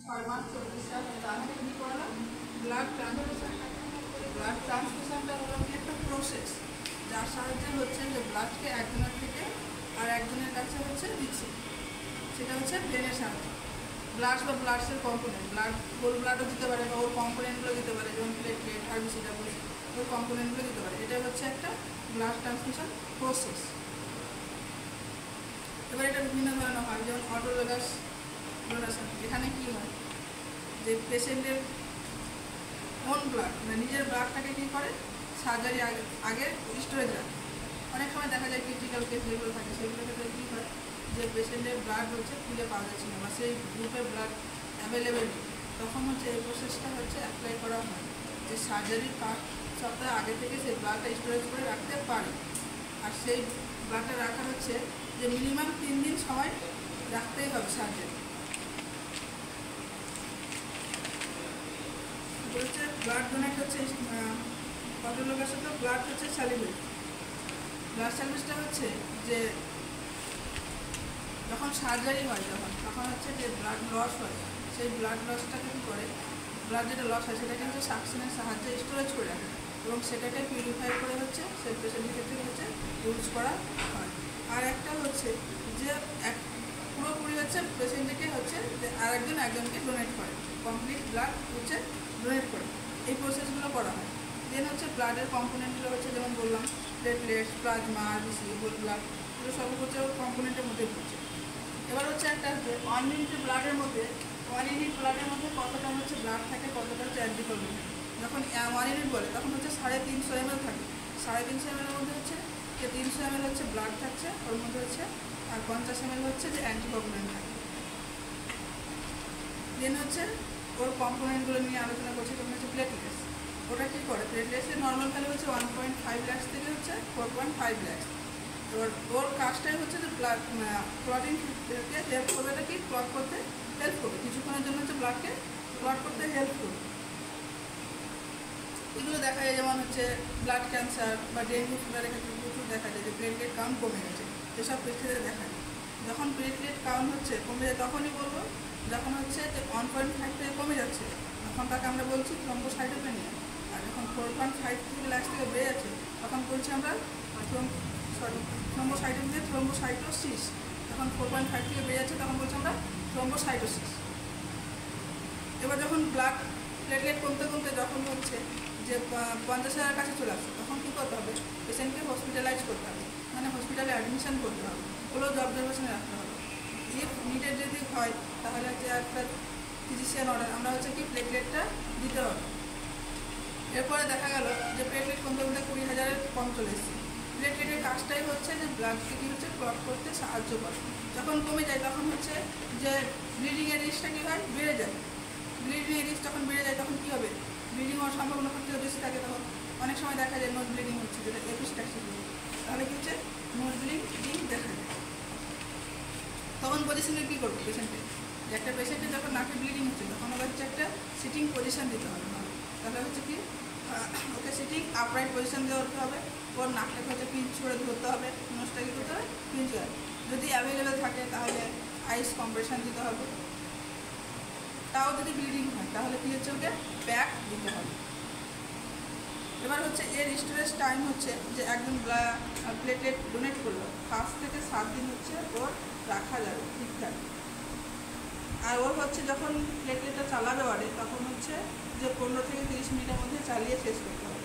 6 মাস 40 সাল তাহলে কী করলাম ব্লাড ট্রান্সফিউশন। ব্লাড ট্রান্সফিউশনটা হলো কি একটা প্রসেস যার সাহায্যে হচ্ছে যে ব্লাডকে একজনের থেকে আর একজনের কাছে হচ্ছে দিচ্ছে, সেটা হচ্ছে ব্রেনের সাহায্যে। ব্লাড বা ব্লাডসের কম্পোনেন্ট, ব্লাড হোল ব্লাডও দিতে পারে বা ওর কম্পোনেন্টগুলো দিতে পারে, যেমন প্লেটলেট আরবিসিটা বলছে, ওর কম্পোনেন্টগুলো দিতে পারে। এটা হচ্ছে একটা ব্লাড ট্রান্সফিউশন প্রসেস। এবার এটা বিভিন্ন ধরনের হয়, যেমন অটোলোগাস ডোনেশন। এখানে কী হয় যে পেশেন্টের ওন ব্লাড মানে নিজের ব্লাডটাকে কী করে সার্জারি আগে স্টোরেজ রাখে। অনেক সময় দেখা যায় ক্রিটিক্যাল কেস যেগুলো থাকে সেগুলোর ক্ষেত্রে কী হয় যে পেশেন্টের ব্লাড হচ্ছে খুঁজে পাওয়া যাচ্ছে না বা সেই গ্রুপের ব্লাড অ্যাভেলেবেল, তখন হচ্ছে এই প্রসেসটা হচ্ছে অ্যাপ্লাই করা হয় যে সার্জারির 5 সপ্তাহ আগে থেকে সেই ব্লাডটা স্টোরেজ করে রাখতে পারে। আর সেই ব্লাডটা রাখা হচ্ছে যে মিনিমাম 3 দিন সময় রাখতেই হবে সার্জারি। হচ্ছে ব্লাড ডোনেট হচ্ছে অটোলোগার সাথে ব্লাড হচ্ছে স্যালিভেট। ব্লাড স্যালিভেটটা হচ্ছে যে যখন সার্জারি হয় তখন হচ্ছে যে ব্লাড লস হয়, সেই ব্লাড লসটাকে কী করে, ব্লাড যেটা লস হয় সেটাকে হচ্ছে সাকশনের সাহায্যে স্টোরেজ করে রাখে এবং সেটাকে পিউরিফাই করে হচ্ছে সেই পেশেন্টের ক্ষেত্রে হচ্ছে ইউজ করা হয়। আর একটা হচ্ছে যে পুরোপুরি হচ্ছে পেশেন্টকে হচ্ছে যে একজনকে ডোনেট করে, কমপ্লিট ব্লাড হচ্ছে ডোনেট করে, এই প্রসেসগুলো করা হয়। দেন হচ্ছে ব্লাডের কম্পোনেন্টগুলো হচ্ছে যেমন বললাম platelets, plasma, RBC, whole blood, এগুলো সব হচ্ছে কম্পোনেন্টের মধ্যে পড়ছে। এবার হচ্ছে একটা যে 1 ইউনিট ব্লাডের মধ্যে কতটা হচ্ছে ব্লাড থাকে, কতটা হচ্ছে অ্যান্টিকোগুলেন্ট। যখন 1 ইউনিট বলে তখন হচ্ছে 350 ml থাকে। 350 ml এর মধ্যে হচ্ছে যে 300 ml হচ্ছে ব্লাড থাকছে, ওর মধ্যে হচ্ছে আর 50 ml হচ্ছে যে অ্যান্টিকোগুলেন্ট থাকে। দেন হচ্ছে ওর কম্পোনেন্টগুলো নিয়ে আলোচনা করছি, তখন হচ্ছে প্লেটলেটস। ওটা কী করে, প্লেটলেটসের নর্মাল ভ্যালু হচ্ছে 1.5 লাখ থেকে হচ্ছে 4.5 লাখ। এবার ওর কাজটাই হচ্ছে যে ব্লাড ক্লটিংকে হেল্প করবে, এটা কি ক্লট করতে হেল্প করবে, কিছুক্ষণের জন্য হচ্ছে ব্লাডকে ক্লট করতে হেল্প করবে। এগুলো দেখা যায় যেমন হচ্ছে ব্লাড ক্যান্সার বা ডেঙ্গু ফিভারের ক্ষেত্রে প্রচুর দেখা যায় যে প্লেটলেট কাউন্ট কমে গেছে, এসব পরিস্থিতিতে দেখা যায়। যখন প্লেটলেট কাউন্ট হচ্ছে কমে যায় তখনই বলবো যখন হচ্ছে যে 1.5 থেকে কমে যাচ্ছে তখন তাকে আমরা বলছি থ্রম্বোসাইটোপেনিয়া। আর যখন 4.5 লাখ থেকে বেড়ে যাচ্ছে তখন বলছি আমরা থ্রম্বোসাইটোসিস। যখন 4.5 থেকে বেড়ে যাচ্ছে তখন বলছি আমরা থ্রম্বোসাইটোসিস। এবার যখন ব্লাড প্লেটলেট কমতে কমতে যখন হচ্ছে যে 50,000 কাছে চলে আসছে তখন কী করতে হবে, পেশেন্টকে হসপিটালাইজ করতে হবে, মানে হসপিটালে অ্যাডমিশন করতে হবে, ক্লোজ অবজারভেশনে রাখতে হবে। ইফ নিডেড যদি হয় তাহলে হচ্ছে একটা ফিজিশিয়ান অর্ডার আমরা হচ্ছে কি প্লেটলেটটা দিতে হবে। এরপরে দেখা গেল যে প্লেটলেট কমতে কমতে 20,000-এর কম চলে এসেছে। প্লেটলেটের কাজটাই হচ্ছে যে ব্লাডকে কী হচ্ছে ক্লট করতে সাহায্য করে। যখন কমে যায় তখন হচ্ছে যে ব্লিডিংয়ের রিস্কটা কী হয়, বেড়ে যায়। ব্লিডিংয়ের রিস্ক যখন বেড়ে যায় তখন কী হবে, ব্লিডিং হওয়ার সম্ভাবনা থেকে বেশি থাকে। তখন অনেক সময় দেখা যায় নোজ ব্লিডিং হচ্ছে, যেটা এপিস্ট্যাক্সিস বলে, তাহলে কী হচ্ছে নোজ ব্লিডিং দেখা যায়। তখন পজিশনে কী করবো পেশেন্টে, যে একটা পেশেন্টের যখন নাকে ব্লিডিং হচ্ছে তখন ওকে হচ্ছে একটা সিটিং পজিশন দিতে হবে। তাহলে হচ্ছে কি ওকে সিটিং আপরাইট পজিশন দেওয়া হবে, ওর নাকটাকে হচ্ছে পিঞ্চ করে ধরতে হবে, নোজটা কী করতে হবে পিঞ্চ করে, যদি অ্যাভেলেবেল থাকে তাহলে আইস কম্প্রেশন দিতে হবে। তাও যদি ব্লিডিং হয় তাহলে কী হচ্ছে ওকে প্যাক দিতে হবে। এবার হচ্ছে এর স্টোরেজ টাইম হচ্ছে যে একজন প্লেটলেট ডোনেট করলো 5 থেকে 7 দিন হচ্ছে ওর রাখা যাবে ঠিকঠাক। আর ওর হচ্ছে যখন প্লেটলেটটা চালাবে ওয়ার্ডে তখন হচ্ছে যে 15 থেকে 30 মিনিটের মধ্যে চালিয়ে শেষ করতে হবে।